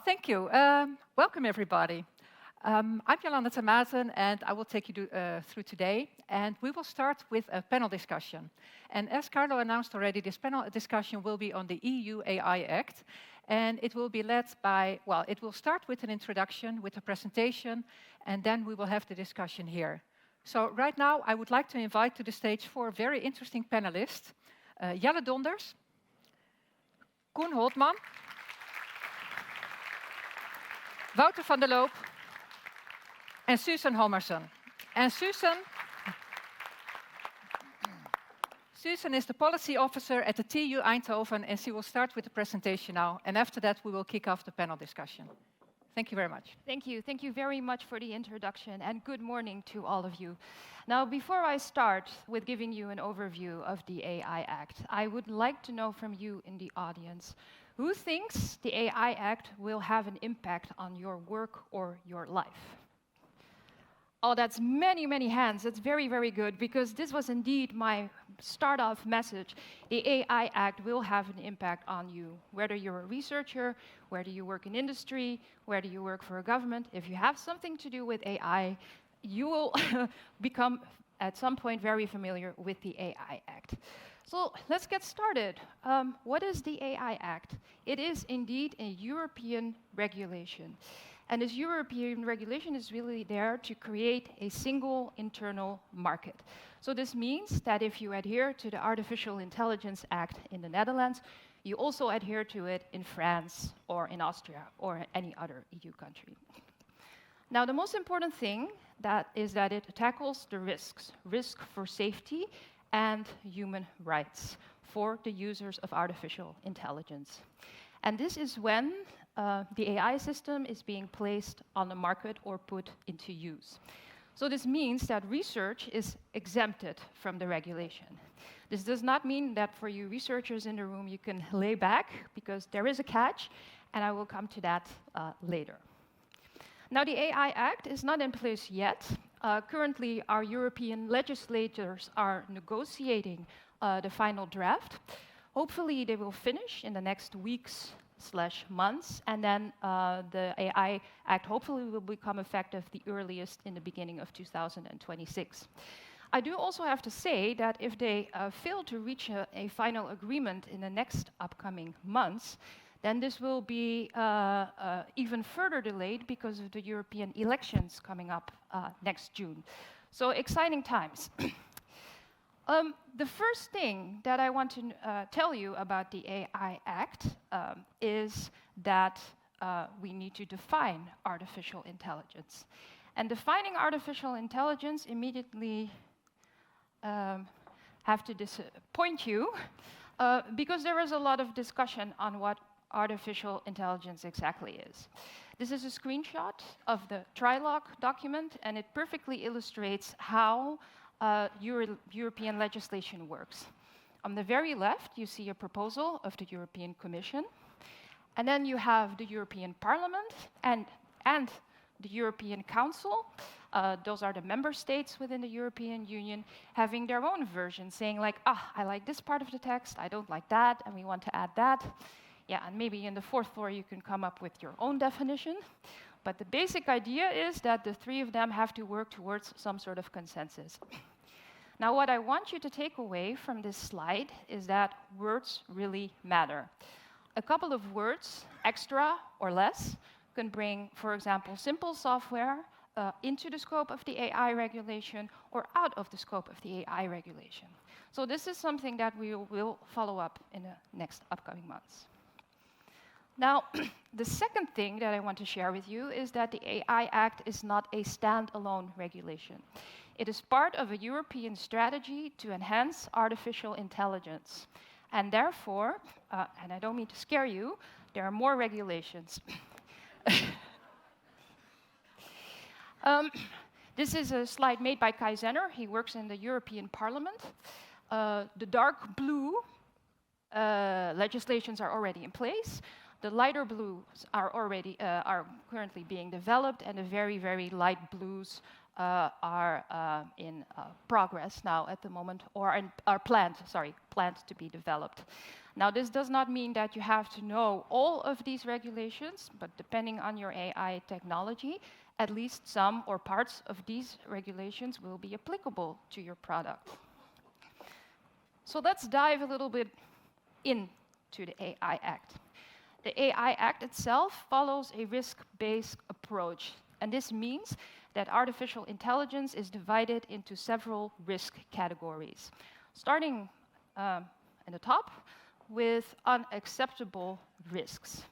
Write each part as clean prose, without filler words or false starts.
Thank you. Welcome, everybody. I'm Jelle and I will take you through today. And we will start with a panel discussion. And as Carlo announced already, this panel discussion will be on the EU AI Act. And it will be led by, well, it will start with an introduction, with a presentation, and then we will have the discussion here. So right now, I would like to invite to the stage four very interesting panelists. Jelle Donders, Koen Holtman, Wouter van der Loop, and Susan Hommerson. And Susan is the policy officer at the TU Eindhoven, and she will start with the presentation now. And after that, we will kick off the panel discussion. Thank you very much. Thank you. Thank you very much for the introduction, and good morning to all of you. Now, before I start with giving you an overview of the AI Act, I would like to know from you in the audience, who thinks the AI Act will have an impact on your work or your life? Oh, that's many, many hands. That's very, very good, because this was indeed my start-off message. The AI Act will have an impact on you, whether you're a researcher, whether you work in industry, whether you work for a government. If you have something to do with AI, you will become, at some point, very familiar with the AI Act. So let's get started. What is the AI Act? It is indeed a European regulation. And this European regulation is really there to create a single internal market. So this means that if you adhere to the Artificial Intelligence Act in the Netherlands, you also adhere to it in France or in Austria or any other EU country. Now, the most important thing is that it tackles the risks, risk for safety and human rights for the users of artificial intelligence. And this is when the AI system is being placed on the market or put into use. So this means that research is exempted from the regulation. This does not mean that for you researchers in the room you can lay back, because there is a catch, and I will come to that later. Now, the AI Act is not in place yet. Currently, our European legislators are negotiating the final draft. Hopefully, they will finish in the next weeks/months, and then the AI Act hopefully will become effective the earliest in the beginning of 2026. I do also have to say that if they fail to reach a final agreement in the next upcoming months, then this will be even further delayed because of the European elections coming up next June. So exciting times. The first thing that I want to tell you about the AI Act is that we need to define artificial intelligence. And defining artificial intelligence immediately have to disappoint you, because there is a lot of discussion on what artificial intelligence exactly is. This is a screenshot of the trilogue document, and it perfectly illustrates how European legislation works. On the very left, you see a proposal of the European Commission, and then you have the European Parliament and the European Council. Those are the member states within the European Union having their own version, saying like, I like this part of the text, I don't like that, and we want to add that. Yeah, and maybe in the fourth floor you can come up with your own definition. But the basic idea is that the three of them have to work towards some sort of consensus. Now, what I want you to take away from this slide is that words really matter. A couple of words, extra or less, can bring, for example, simple software into the scope of the AI regulation or out of the scope of the AI regulation. So this is something that we will follow up in the next upcoming months. Now, the second thing that I want to share with you is that the AI Act is not a standalone regulation. It is part of a European strategy to enhance artificial intelligence. And therefore, and I don't mean to scare you, there are more regulations. This is a slide made by Kai Zenner. He works in the European Parliament. The dark blue legislations are already in place. The lighter blues are currently being developed, and the very, very light blues are in progress now at the moment, or are planned to be developed. Now, this does not mean that you have to know all of these regulations, but depending on your AI technology, at least some or parts of these regulations will be applicable to your product. So let's dive a little bit into the AI Act. The AI Act itself follows a risk-based approach, and this means that artificial intelligence is divided into several risk categories, starting in the top with unacceptable risks.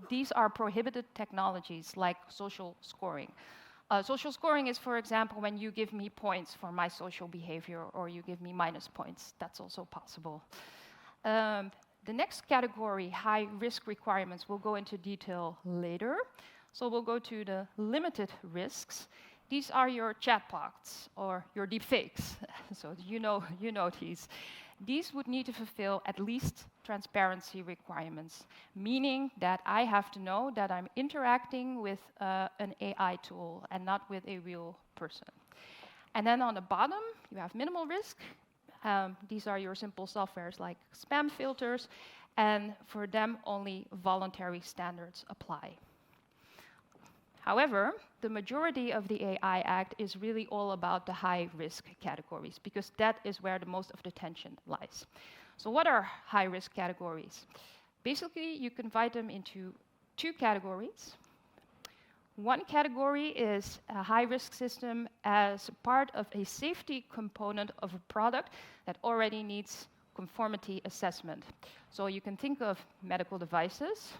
These are prohibited technologies like social scoring. Social scoring is, for example, when you give me points for my social behavior or you give me minus points. That's also possible. The next category, high risk requirements, we'll go into detail later. So we'll go to the limited risks. These are your chatbots or your deepfakes. So you know these. These would need to fulfill at least transparency requirements, meaning that I have to know that I'm interacting with an AI tool and not with a real person. And then on the bottom, you have minimal risk. These are your simple softwares like spam filters, and for them, only voluntary standards apply. However, the majority of the AI Act is really all about the high-risk categories, because that is where the most of the tension lies. So what are high-risk categories? Basically, you can divide them into two categories. One category is a high-risk system as part of a safety component of a product that already needs conformity assessment. So you can think of medical devices,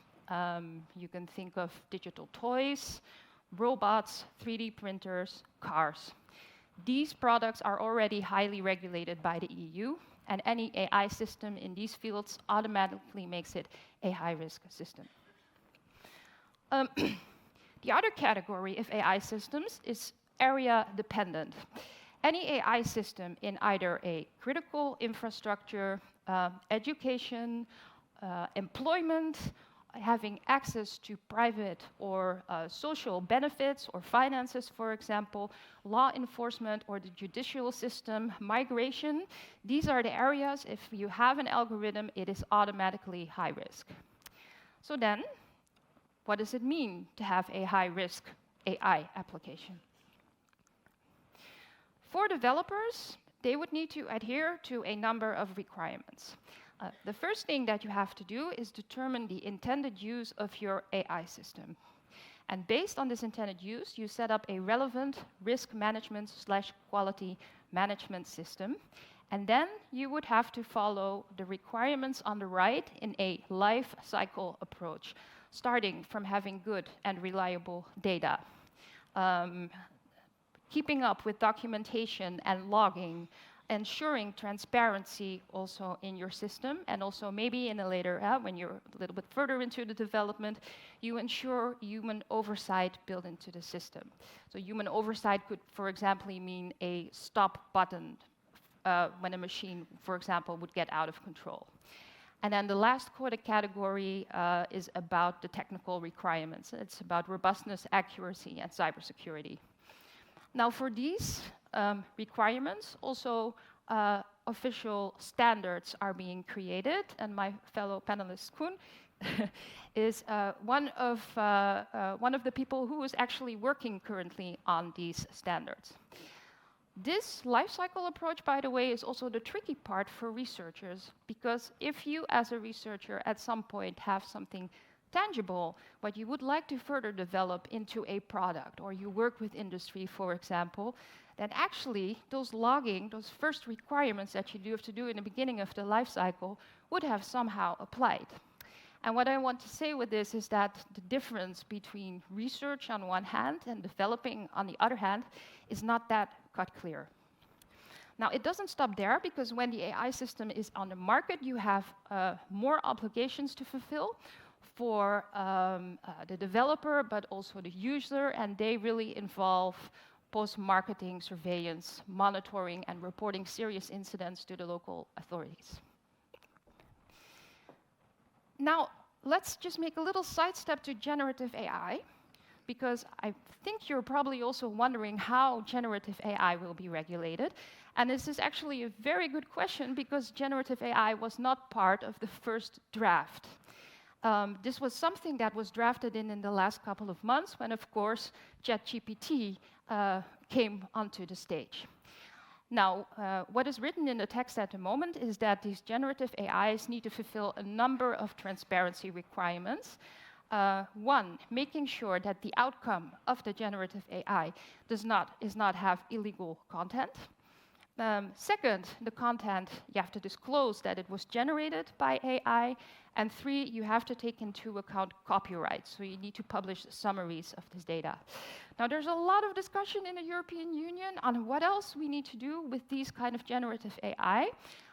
you can think of digital toys, robots, 3D printers, cars. These products are already highly regulated by the EU, and any AI system in these fields automatically makes it a high-risk system. The other category of AI systems is area-dependent. Any AI system in either a critical infrastructure, education, employment, having access to private or social benefits or finances, for example, law enforcement or the judicial system, migration, these are the areas, if you have an algorithm, it is automatically high risk. So then, what does it mean to have a high-risk AI application? For developers, they would need to adhere to a number of requirements. The first thing that you have to do is determine the intended use of your AI system. And based on this intended use, you set up a relevant risk management/quality management system. And then you would have to follow the requirements on the right in a life cycle approach, starting from having good and reliable data, keeping up with documentation and logging, ensuring transparency also in your system, and also maybe in a later, when you're a little bit further into the development, you ensure human oversight built into the system. So human oversight could, for example, mean a stop button when a machine, for example, would get out of control. And then the last category is about the technical requirements. It's about robustness, accuracy, and cybersecurity. Now, for these requirements, also official standards are being created, and my fellow panelist, Koen, is one of the people who is actually working currently on these standards. This lifecycle approach, by the way, is also the tricky part for researchers, because if you, as a researcher, at some point have something tangible, what you would like to further develop into a product, or you work with industry, for example, then actually those logging, those first requirements that you do have to do in the beginning of the life cycle would have somehow applied. And what I want to say with this is that the difference between research on one hand and developing on the other hand is not that cut clear. Now, it doesn't stop there, because when the AI system is on the market, you have more obligations to fulfill for the developer, but also the user, and they really involve post-marketing surveillance, monitoring, and reporting serious incidents to the local authorities. Now, let's just make a little sidestep to generative AI. because I think you're probably also wondering how generative AI will be regulated. And this is actually a very good question, because generative AI was not part of the first draft. This was something that was drafted in the last couple of months, when, of course, ChatGPT came onto the stage. Now, what is written in the text at the moment is that these generative AIs need to fulfill a number of transparency requirements. One, making sure that the outcome of the generative AI is not have illegal content. Second, the content, you have to disclose that it was generated by AI. And 3, you have to take into account copyright. So you need to publish summaries of this data. Now, there's a lot of discussion in the European Union on what else we need to do with these kind of generative AI.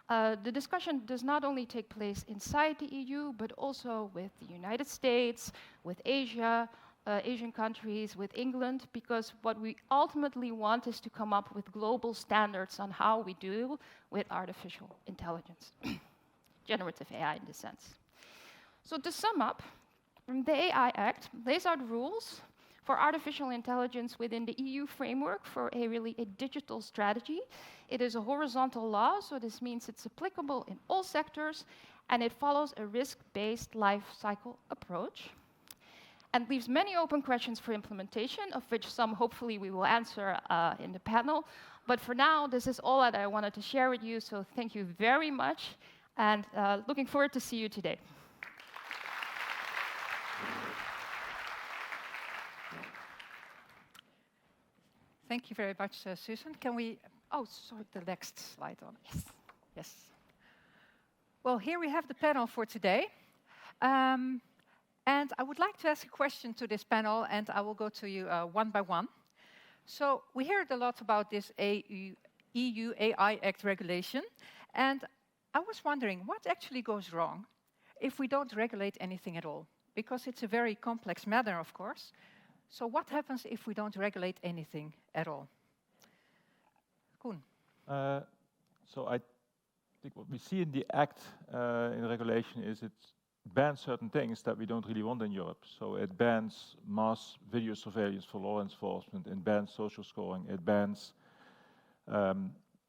The discussion does not only take place inside the EU, but also with the United States, with Asia, Asian countries, with England, because what we ultimately want is to come up with global standards on how we deal with artificial intelligence, generative AI in this sense. So to sum up, the AI Act lays out rules for artificial intelligence within the EU framework for a digital strategy. It is a horizontal law, so this means it's applicable in all sectors, and it follows a risk-based life cycle approach, and leaves many open questions for implementation, of which some hopefully we will answer in the panel. But for now, this is all that I wanted to share with you, so thank you very much, and looking forward to see you today. Thank you very much, Susan. Can we put the next slide on? Yes. Yes. Well, here we have the panel for today. And I would like to ask a question to this panel, and I will go to you one by one. So we heard a lot about this EU AI Act regulation, and I was wondering what actually goes wrong if we don't regulate anything at all? Because it's a very complex matter, of course. So what happens if we don't regulate anything at all? Koen. So I think what we see in the Act, in the regulation, is it bans certain things that we don't really want in Europe. So it bans mass video surveillance for law enforcement, it bans social scoring, it bans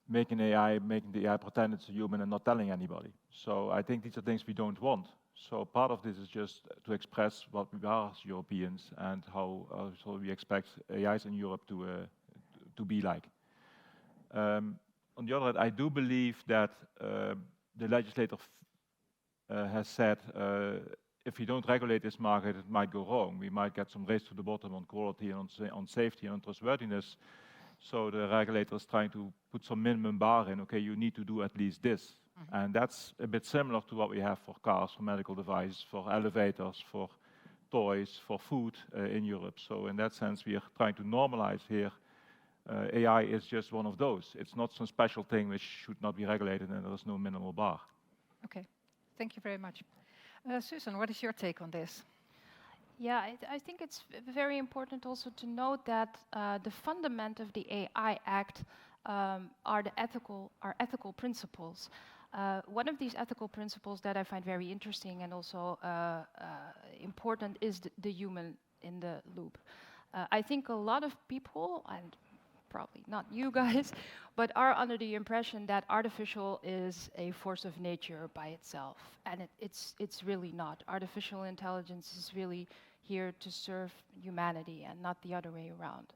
making the AI pretend it's a human and not telling anybody. So I think these are things we don't want. So part of this is just to express what we are as Europeans and how so we expect AIs in Europe to be like. On the other hand, I do believe that the legislator has said if we don't regulate this market, it might go wrong. We might get some race to the bottom on quality and on safety and on trustworthiness. So the regulator is trying to put some minimum bar in. Okay, you need to do at least this. And that's a bit similar to what we have for cars, for medical devices, for elevators, for toys, for food in Europe. So in that sense, we are trying to normalize here. AI is just one of those. It's not some special thing which should not be regulated, and there is no minimal bar. Okay, thank you very much. Susan, what is your take on this? Yeah, I think it's very important also to note that the fundament of the AI Act are ethical principles. One of these ethical principles that I find very interesting and also important is the human in the loop. I think a lot of people, and probably not you guys, but are under the impression that artificial is a force of nature by itself, and it's really not. Artificial intelligence is really here to serve humanity and not the other way around.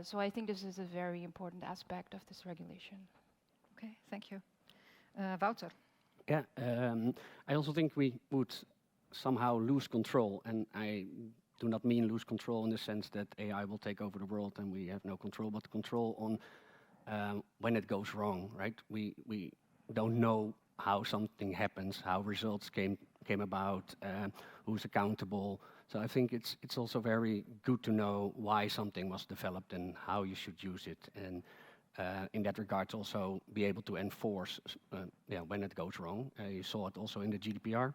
So I think this is a very important aspect of this regulation. Okay, thank you. Wouter. Yeah, I also think we would somehow lose control, and I do not mean lose control in the sense that AI will take over the world and we have no control, but control on when it goes wrong, right? We don't know how something happens, how results came about, who's accountable. So I think it's also very good to know why something was developed and how you should use it, and in that regard also be able to enforce when it goes wrong. You saw it also in the GDPR,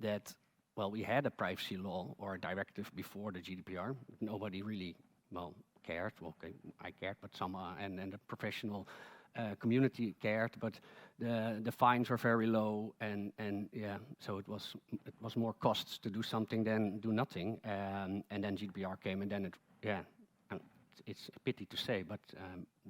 that well, we had a privacy law or a directive before the GDPR. Nobody really, cared. Well, okay, I cared, but some and the professional community cared, but the fines were very low, and yeah, so it was more costs to do something than do nothing. And then GDPR came, and then it's a pity to say, but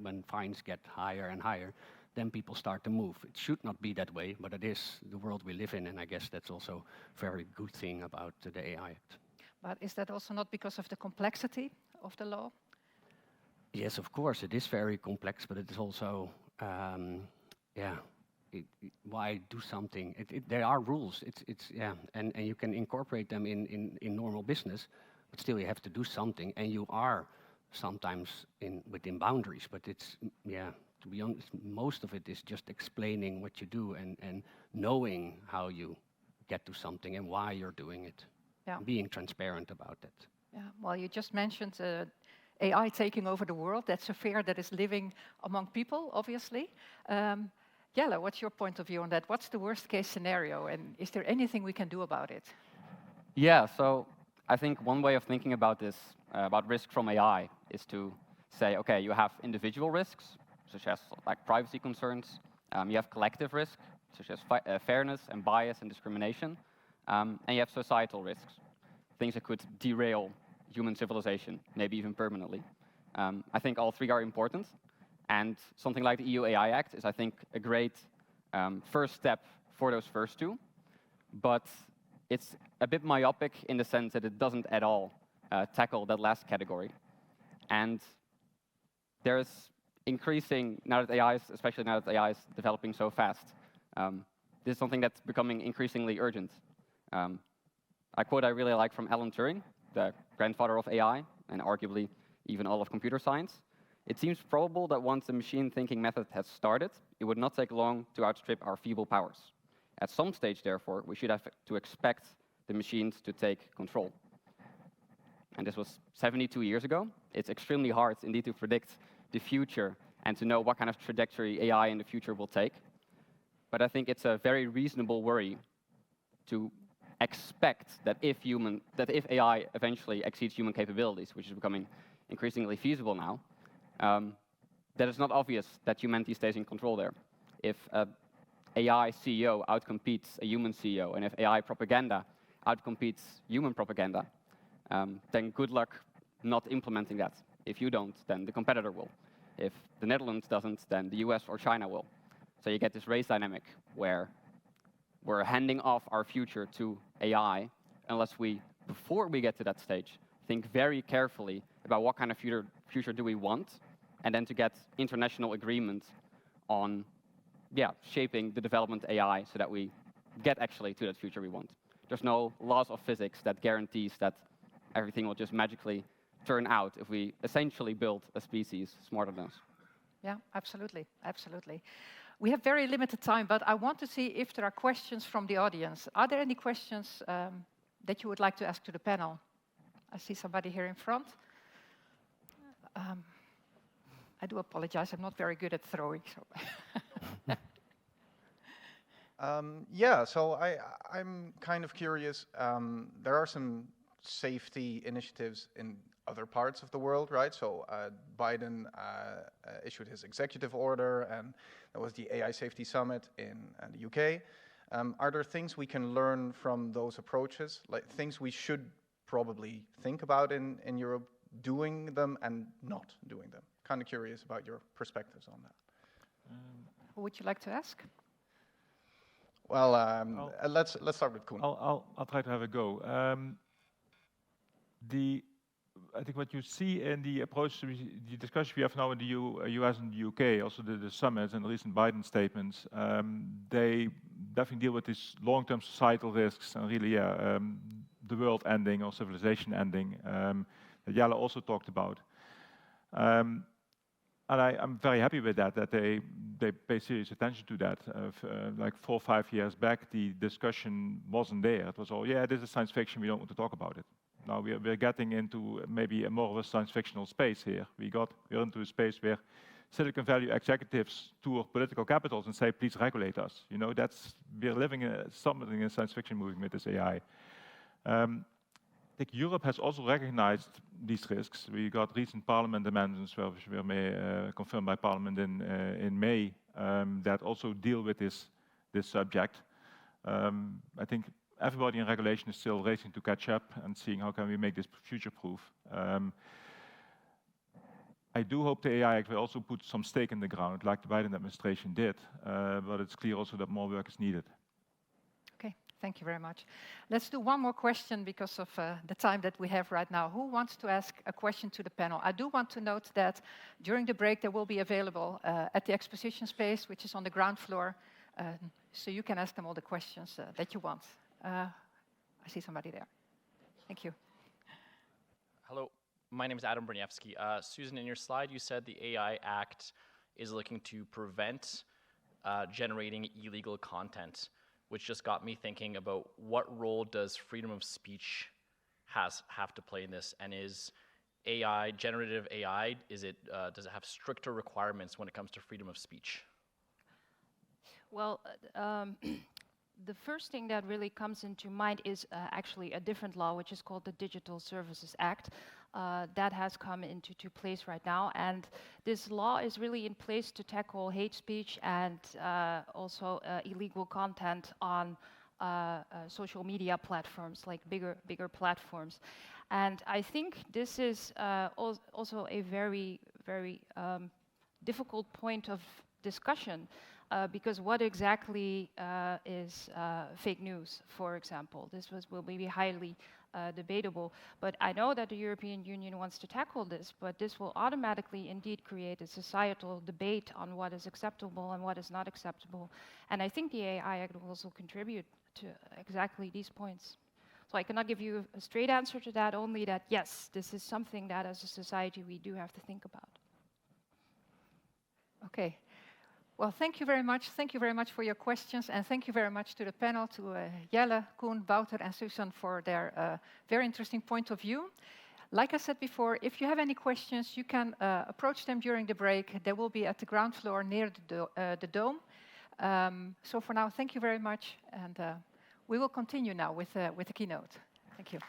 when fines get higher and higher, then people start to move. It should not be that way, but it is the world we live in, and I guess that's also a very good thing about the AI Act. But is that also not because of the complexity of the law? Yes, of course, it is very complex, but it is also, why do something? There are rules, and you can incorporate them in normal business, but still you have to do something, and you are sometimes within boundaries, but it's, to be honest, most of it is just explaining what you do and knowing how you get to something and why you're doing it. Yeah. Being transparent about it. Yeah. Well, you just mentioned AI taking over the world. That's a fear that is living among people, obviously. Jelle, what's your point of view on that? What's the worst case scenario, and is there anything we can do about it? Yeah, so I think one way of thinking about this, about risk from AI, is to say, okay, you have individual risks, such as like privacy concerns. You have collective risk, such as fairness and bias and discrimination. And you have societal risks, things that could derail human civilization, maybe even permanently. I think all three are important. And something like the EU AI Act is, I think, a great first step for those first two. But it's a bit myopic in the sense that it doesn't at all tackle that last category. And there's increasing, especially now that AI is developing so fast, this is something that's becoming increasingly urgent. A quote I really like from Alan Turing, the grandfather of AI, and arguably even all of computer science. It seems probable that once the machine thinking method has started, it would not take long to outstrip our feeble powers. At some stage, therefore, we should have to expect the machines to take control. And this was 72 years ago. It's extremely hard, indeed, to predict the future and to know what kind of trajectory AI in the future will take. But I think it's a very reasonable worry to expect that if AI eventually exceeds human capabilities, which is becoming increasingly feasible now, that it's not obvious that humanity stays in control there. If an AI CEO outcompetes a human CEO, and if AI propaganda outcompetes human propaganda, then good luck not implementing that. If you don't, then the competitor will. If the Netherlands doesn't, then the US or China will. So you get this race dynamic where we're handing off our future to AI unless we, before we get to that stage, think very carefully about what kind of future do we want, and then to get international agreement on shaping the development of AI so that we get actually to that future we want. There's no laws of physics that guarantees that everything will just magically turn out if we essentially build a species smarter than us. Yeah, absolutely, absolutely. We have very limited time, but I want to see if there are questions from the audience. Are there any questions that you would like to ask to the panel? I see somebody here in front. I do apologize, I'm not very good at throwing. So. So I'm kind of curious. There are some safety initiatives in other parts of the world, right? So Biden issued his executive order, and there was the AI Safety Summit in the UK. Are there things we can learn from those approaches, like things we should probably think about in Europe, doing them and not doing them? Kind of curious about your perspectives on that. Who would you like to ask? Well, let's start with Koen. I'll try to have a go. I think what you see in the approach to the discussion we have now in the US and the UK, also the summits and the recent Biden statements, they definitely deal with these long-term societal risks and really the world ending or civilization ending that Jelle also talked about. And I'm very happy with that they pay serious attention to that. Like 4 or 5 years back, the discussion wasn't there. It was all, this is science fiction, we don't want to talk about it. Now we're getting into maybe more of a science fictional space here. We're into a space where Silicon Valley executives tour political capitals and say, please regulate us. You know, we're living something in a science fiction movie with this AI. think Europe has also recognized these risks. We got recent Parliament amendments, which were confirmed by Parliament in May, that also deal with this subject. I think everybody in regulation is still racing to catch up and seeing how can we make this future-proof. I do hope the AI Act will also put some stake in the ground, like the Biden administration did, but it's clear also that more work is needed. Okay, thank you very much. Let's do one more question because of the time that we have right now. Who wants to ask a question to the panel? I do want to note that during the break they will be available at the exposition space, which is on the ground floor, so you can ask them all the questions that you want. I see somebody there. Thank you. Hello, my name is Adam Broniewski. Susan, in your slide you said the AI Act is looking to prevent generating illegal content, which just got me thinking about what role does freedom of speech have to play in this, and is AI, generative AI, does it have stricter requirements when it comes to freedom of speech? Well, the first thing that really comes into mind is actually a different law, which is called the Digital Services Act. That has come into place right now, and this law is really in place to tackle hate speech and also illegal content on social media platforms, like bigger platforms. And I think this is also a very, very difficult point of discussion. Because what exactly is fake news, for example? This will be highly debatable. But I know that the European Union wants to tackle this, but this will automatically indeed create a societal debate on what is acceptable and what is not acceptable. And I think the AI Act will also contribute to exactly these points. So I cannot give you a straight answer to that, only that yes, this is something that as a society we do have to think about. Okay. Well, thank you very much. Thank you very much for your questions, and thank you very much to the panel, to Jelle, Koen, Wouter, and Susan for their very interesting point of view. Like I said before, if you have any questions, you can approach them during the break. They will be at the ground floor near the dome. So for now, thank you very much, and we will continue now with the keynote. Thank you.